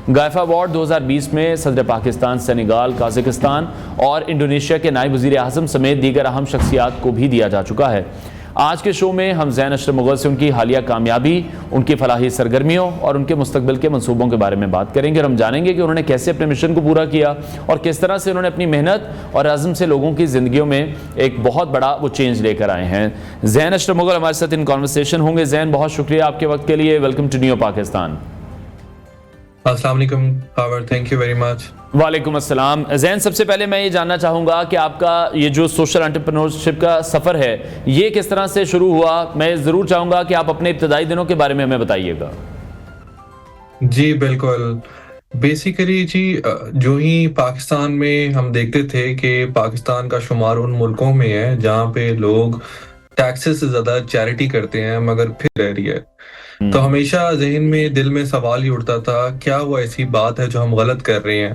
گائفا award 2020 میں صدر Pakistan Senegal, Kazakhstan اور انڈونیشیا کے نائب وزیر اعظم سمیت دیگر اہم شخصیات کو بھی دیا جا چکا ہے۔ آج کے شو میں ہم زین اشرف مغل سے ان کی حالیہ کامیابی، ان کی فلاحی سرگرمیوں اور ان کے مستقبل کے منصوبوں کے بارے میں بات کریں گے، اور ہم جانیں گے کہ انہوں نے کیسے اپنے مشن کو پورا کیا اور کس طرح سے انہوں نے اپنی محنت اور عزم سے لوگوں کی زندگیوں میں ایک بہت بڑا وہ چینج لے کر آئے ہیں۔ زین اشرف مغل ہمارے ساتھ ان کانورسیشن ہوں گے۔ زین، بہت شکریہ آپ کے وقت کے لیے، ویلکم ٹو نیو پاکستان۔ السلام علیکم ہاور، تھینک یو ویری مچ۔ وعلیکم السلام۔ زین، سب سے پہلے میں یہ جاننا چاہوں گا کہ آپ کا یہ جو سوشل انٹرپرینورشپ کا سفر ہے یہ کس طرح سے شروع ہوا؟ میں ضرور چاہوں گا کہ آپ اپنے ابتدائی دنوں کے بارے میں ہمیں بتائیے گا۔ جی بالکل، بیسیکلی جو ہی پاکستان میں ہم دیکھتے تھے کہ پاکستان کا شمار ان ملکوں میں ہے جہاں پہ لوگ ٹیکسز سے زیادہ چیریٹی کرتے ہیں مگر پھر رہ رہی ہے، تو ہمیشہ ذہن میں دل میں سوال ہی اٹھتا تھا کیا وہ ایسی بات ہے جو ہم غلط کر رہے ہیں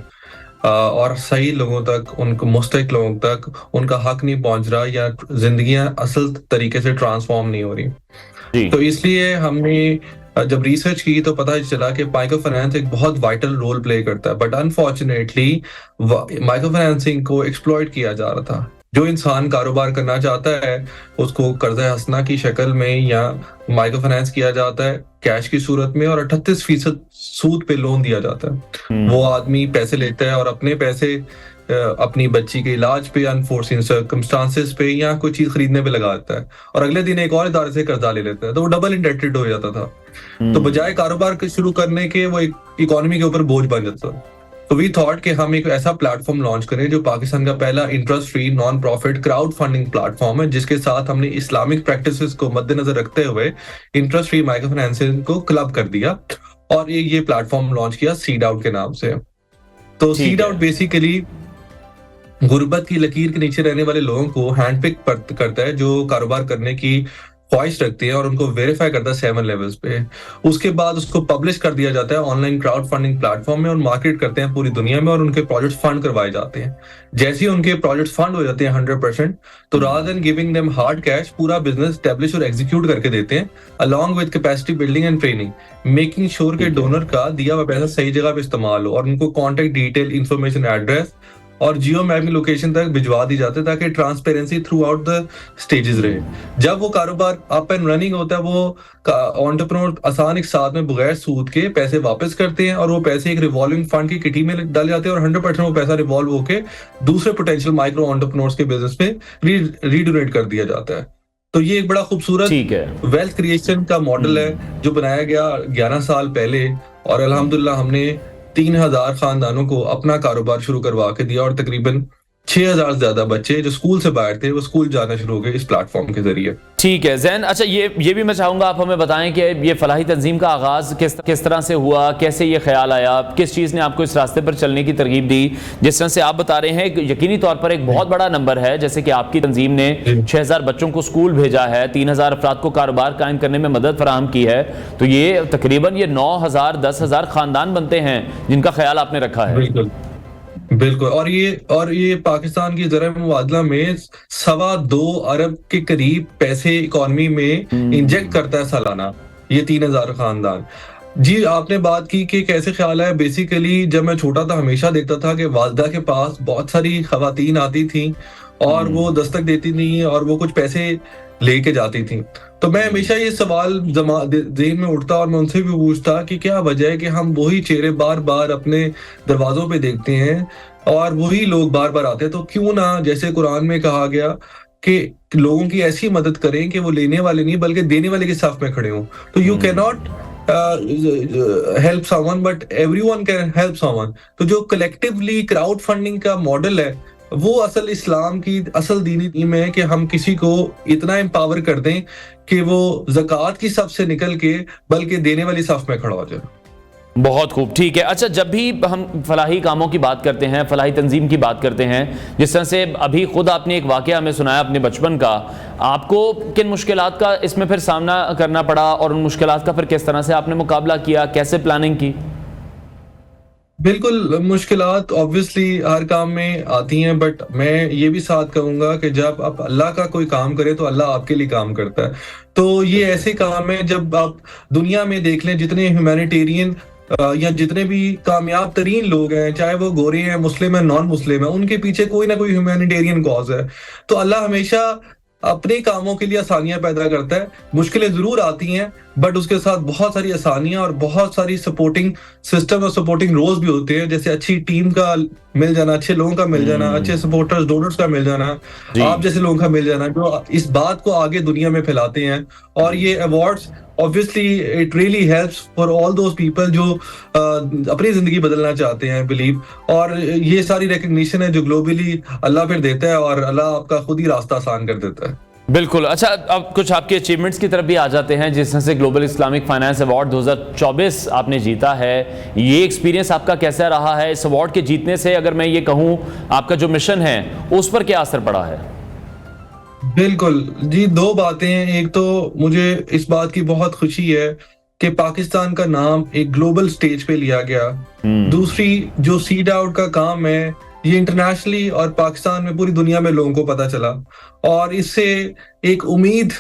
اور صحیح لوگوں تک، ان کو مستحق لوگوں تک ان کا حق نہیں پہنچ رہا یا زندگیاں اصل طریقے سے ٹرانسفارم نہیں ہو رہی۔ تو اس لیے ہم نے جب ریسرچ کی تو پتہ چلا کہ مائیکرو فائنانس ایک بہت وائٹل رول پلے کرتا ہے، بٹ انفارچونیٹلی مائیکرو فائنانسنگ کو ایکسپلوئٹ کیا جا رہا تھا۔ جو انسان کاروبار کرنا چاہتا ہے اس کو قرض حسنہ کی شکل میں یا مائیکرو فائنانس کیا جاتا ہے کیش کی صورت میں، اور 38% سود پہ لون دیا جاتا ہے۔ وہ آدمی پیسے لیتا ہے اور اپنے پیسے اپنی بچی کے علاج پہ، انفورسنگ سرکمسٹانسز پہ یا کوئی چیز خریدنے پہ لگا دیتا ہے، اور اگلے دن ایک اور ادارے سے قرضہ لے لیتا ہے، تو وہ ڈبل انڈیٹڈ ہو جاتا تھا۔ تو بجائے کاروبار شروع کرنے کے وہ اکانومی کے اوپر بوجھ بن جاتا تھا۔ تو وی تھاٹ کہ ہم ایک ایسا پلیٹ فارم لانچ کریں جو پاکستان کا پہلا interest free non profit crowd funding platform ہے، جس کے ساتھ ہم نے اسلامک پریکٹسز کو مد نظر رکھتے ہوئے انٹرسٹ فری مائیکرو فائنانسنگ کو کلب کر دیا اور یہ پلیٹ فارم لانچ کیا سیڈ آؤٹ کے نام سے۔ تو سیڈ آؤٹ بیسیکلی غربت کی لکیر کے نیچے رہنے والے لوگوں کو ہینڈ پک کرتا ہے جو کاروبار کرنے کی خواہش رکھتے ہیں، اور ان کو ویریفائی کرتا ہے 7 لیولز پہ۔ اس کے بعد اس کو پبلش کر دیا جاتا ہے on line crowd funding plate form میں، اور مارکیٹ کرتے ہیں پوری دنیا میں، اور ان کے پروجیکٹ فنڈ کروائے جاتے ہیں۔ جیسے ہی ان کے پروجیکٹ فنڈ ہو جاتے ہیں 100%، تو rather than giving them hard cash، پورا بزنس اسٹیبلش اور ایگزیکیوٹ کر کے دیتے ہیں along with capacity building and training، making sure کہ ڈونر کا دیا ہوا پیسہ صحیح جگہ پہ استعمال ہو، اور ان کو کانٹیکٹ ڈیٹیل، انفارمیشن، ایڈریس اور جیو میپنگ لوکیشن تک بھجوا دی جاتے تاکہ transparency through out the stages رہے۔ جب وہ کاروبار اپ اینڈ رننگ ہوتا ہے، وہ انٹرپرینور آسان ایک ساتھ میں بغیر سود کے پیسے واپس کرتے ہیں، اور وہ پیسے ایک ریوالونگ فنڈ کی کٹی میں ڈال جاتے ہیں، اور 100% وہ پیسہ ریوالو ہو کے دوسرے پوٹینشیل مائیکرو انٹرپرینورز کے بزنس میں ریڈونیٹ کر دیا جاتا ہے۔ تو یہ ایک بڑا خوبصورت ویلتھ کریشن کا ماڈل ہے جو بنایا گیا 11 سال پہلے، اور الحمدللہ ہم نے 3000 خاندانوں کو اپنا کاروبار شروع کروا کے دیا، اور تقریباً 6000 سے زیادہ بچے جو اسکول سے باہر تھے وہ اسکول جانا شروع ہو گئے اس پلیٹ فارم کے ذریعے۔ ٹھیک ہے زین، اچھا یہ بھی میں چاہوں گا آپ ہمیں بتائیں کہ یہ فلاحی تنظیم کا آغاز کس طرح سے ہوا، کیسے یہ خیال آیا، کس چیز نے آپ کو اس راستے پر چلنے کی ترغیب دی؟ جس طرح سے آپ بتا رہے ہیں یقینی طور پر ایک بہت بڑا نمبر ہے، جیسے کہ آپ کی تنظیم نے 6000 بچوں کو اسکول بھیجا ہے، 3000 افراد کو کاروبار قائم کرنے میں مدد فراہم کی ہے، تو یہ تقریباً 9000 10,000 خاندان بنتے ہیں جن کا خیال آپ نے رکھا ہے۔ بالکل، اور یہ پاکستان کی ذرائع مبادلہ میں 2.25 ارب کے قریب پیسے اکانومی میں انجیکٹ کرتا ہے سالانہ یہ 3000 خاندان۔ جی آپ نے بات کی کہ کیسے خیال ہے، بیسیکلی جب میں چھوٹا تھا ہمیشہ دیکھتا تھا کہ والدہ کے پاس بہت ساری خواتین آتی تھیں اور وہ دستک دیتی تھیں اور وہ کچھ پیسے لے کے جاتی تھیں، تو میں ہمیشہ یہ سوال ذہن میں اٹھتا اور میں ان سے بھی پوچھتا کہ کیا وجہ ہے کہ ہم وہی چہرے بار بار اپنے دروازوں پہ دیکھتے ہیں اور وہی لوگ بار بار آتے ہیں، تو کیوں نہ جیسے قرآن میں کہا گیا کہ لوگوں کی ایسی مدد کریں کہ وہ لینے والے نہیں بلکہ دینے والے کے صف میں کھڑے ہوں۔ تو یو کی not help someone but everyone can help someone۔ تو جو کلیکٹیولی کراؤڈ فنڈنگ کا ماڈل ہے وہ اصل اسلام کی اصل دینی تعلیم ہے کہ ہم کسی کو اتنا امپاور کر دیں کہ وہ زکوٰۃ کی صف سے نکل کے بلکہ دینے والی صف میں کھڑا ہو جائے۔ بہت خوب، ٹھیک ہے۔ اچھا، جب بھی ہم فلاحی کاموں کی بات کرتے ہیں، فلاحی تنظیم کی بات کرتے ہیں، جس طرح سے ابھی خود آپ نے ایک واقعہ ہمیں سنایا اپنے بچپن کا، آپ کو کن مشکلات کا اس میں پھر سامنا کرنا پڑا اور ان مشکلات کا پھر کس طرح سے آپ نے مقابلہ کیا، کیسے پلاننگ کی؟ بالکل، مشکلات obviously ہر کام میں آتی ہیں، بٹ میں یہ بھی ساتھ کہوں گا کہ جب آپ اللہ کا کوئی کام کرے تو اللہ آپ کے لیے کام کرتا ہے۔ تو یہ ایسے کام ہے جب آپ دنیا میں دیکھ لیں جتنے ہیومینیٹیرین یا جتنے بھی کامیاب ترین لوگ ہیں، چاہے وہ گورے ہیں، مسلم ہیں، نان مسلم ہیں، ان کے پیچھے کوئی نہ کوئی ہیومینیٹیرین کاز ہے. تو اللہ ہمیشہ اپنے کاموں کے لیے آسانیاں پیدا کرتا ہے. مشکلیں ضرور آتی ہیں، بٹ اس کے ساتھ بہت ساری آسانیاں اور بہت ساری سپورٹنگ سسٹم اور سپورٹنگ رولز بھی ہوتے ہیں، جیسے اچھی ٹیم کا مل جانا، اچھے لوگوں کا مل جانا، اچھے سپورٹرز ڈونرز کا مل جانا، آپ جیسے لوگوں کا مل جانا، جو اس بات کو آگے دنیا میں پھیلاتے ہیں. اور یہ awards obviously it really helps for all those people جو اپنی زندگی بدلنا چاہتے ہیں بلیو. اور یہ ساری ریکگنیشن ہے جو گلوبلی اللہ پھر دیتا ہے، اور اللہ آپ کا خود ہی راستہ آسان کر دیتا ہے. بالکل. اچھا، اب کچھ آپ کے اچیومنٹس کی طرف بھی آ جاتے ہیں، جس طرح سے گلوبل اسلامک فائنانس ایوارڈ 2024 آپ نے جیتا ہے. یہ ایکسپیرینس آپ کا کیسا رہا ہے؟ اس ایوارڈ کے جیتنے سے اگر میں یہ کہوں آپ کا جو مشن ہے اس پر کیا اثر پڑا ہے؟ بالکل جی، دو باتیں ہیں. ایک تو مجھے اس بات کی بہت خوشی ہے کہ پاکستان کا نام ایک گلوبل سٹیج پہ لیا گیا. دوسری جو سیڈ آؤٹ کا کام ہے، یہ انٹرنیشنلی اور پاکستان میں پوری دنیا میں لوگوں کو پتا چلا، اور اس سے ایک امید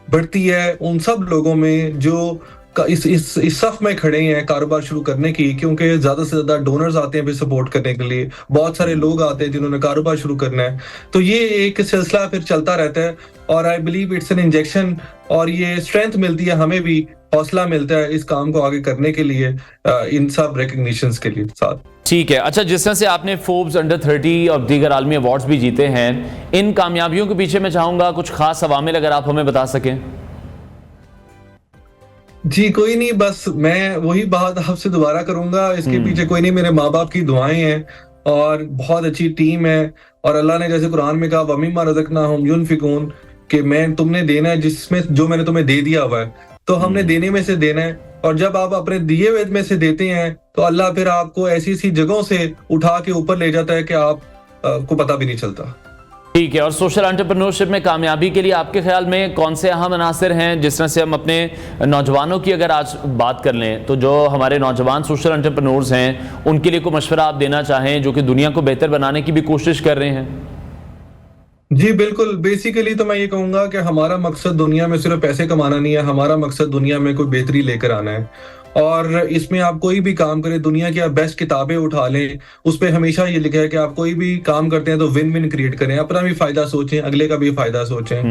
بڑھتی ہے ان سب لوگوں میں جو اس صف میں کھڑے ہیں کاروبار شروع کرنے کی، کیونکہ زیادہ سے زیادہ ڈونرز آتے ہیں پھر سپورٹ کرنے کے لیے، بہت سارے لوگ آتے ہیں جنہوں نے کاروبار شروع کرنا ہے. تو یہ ایک سلسلہ پھر چلتا رہتا ہے، اور I believe it's an injection, اور یہ اسٹرینتھ ملتی ہے، ہمیں بھی حوصلہ ملتا ہے اس کام کو آگے کرنے کے لیے، ان سب ریکگنیشنز کے لیے ساتھ. ٹھیک ہے. اچھا، جس طرح سے آپ نے فوربس انڈر 30 اور دیگر عالمی ایوارڈز بھی جیتے ہیں، ان کامیابیوں کے پیچھے میں چاہوں گا کچھ خاص عوامل اگر آپ ہمیں بتا سکیں. جی کوئی نہیں، بس میں وہی بات آپ سے دوبارہ کروں گا. اس کے پیچھے کوئی نہیں، میرے ماں باپ کی دعائیں ہیں اور بہت اچھی ٹیم ہے. اور اللہ نے جیسے قرآن میں کہا وَمِمَّا رَزَقْنَاهُمْ يُنْفِقُونَ، کہ میں تم نے دینا ہے جس میں جو میں نے تمہیں دے دیا ہوا ہے، تو ہم نے دینے میں سے دینا ہے. اور جب آپ اپنے دیے ہوئے میں سے دیتے ہیں تو اللہ پھر آپ کو ایسی ایسی جگہوں سے اٹھا کے اوپر لے جاتا ہے کہ آپ کو پتہ بھی نہیں چلتا. ٹھیک ہے. اور سوشل انٹرپرنورشپ میں کامیابی کے لیے آپ کے خیال میں کون سے اہم عناصر ہیں؟ جس طرح سے ہم اپنے نوجوانوں کی اگر آج بات کر لیں تو جو ہمارے نوجوان سوشل انٹرپرنورز ہیں ان کے لیے کوئی مشورہ آپ دینا چاہیں جو کہ دنیا کو بہتر بنانے کی بھی کوشش کر رہے ہیں. جی بالکل. بیسیکلی تو میں یہ کہوں گا کہ ہمارا مقصد دنیا میں صرف پیسے کمانا نہیں ہے، ہمارا مقصد دنیا میں کوئی بہتری لے کر آنا ہے. اور اس میں آپ کوئی بھی کام کریں، دنیا کی آپ بیسٹ کتابیں اٹھا لیں، اس پہ ہمیشہ یہ لکھا ہے کہ آپ کوئی بھی کام کرتے ہیں تو ون ون کریٹ کریں، اپنا بھی فائدہ سوچیں، اگلے کا بھی فائدہ سوچیں.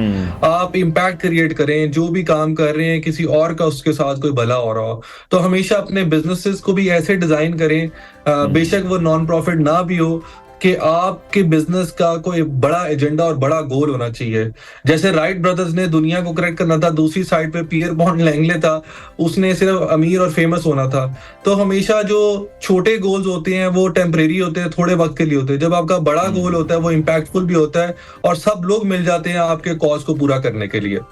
آپ امپیکٹ کریٹ کریں، جو بھی کام کر رہے ہیں کسی اور کا اس کے ساتھ کوئی بھلا ہو رہا ہو. تو ہمیشہ اپنے بزنسز کو بھی ایسے ڈیزائن کریں، بے شک وہ نان پروفٹ نہ بھی ہو، کہ آپ کے بزنس کا کوئی بڑا ایجنڈا اور بڑا گول ہونا چاہیے. جیسے رائٹ برادرز نے دنیا کو کریکٹ کرنا تھا، دوسری سائڈ پہ پیئر بانڈ لینگلے تھا، اس نے صرف امیر اور فیمس ہونا تھا. تو ہمیشہ جو چھوٹے گولز ہوتے ہیں وہ ٹیمپریری ہوتے ہیں، تھوڑے وقت کے لیے ہوتے ہیں. جب آپ کا بڑا گول ہوتا ہے وہ امپیکٹ فل بھی ہوتا ہے، اور سب لوگ مل جاتے ہیں آپ کے کاز کو پورا کرنے کے لیے.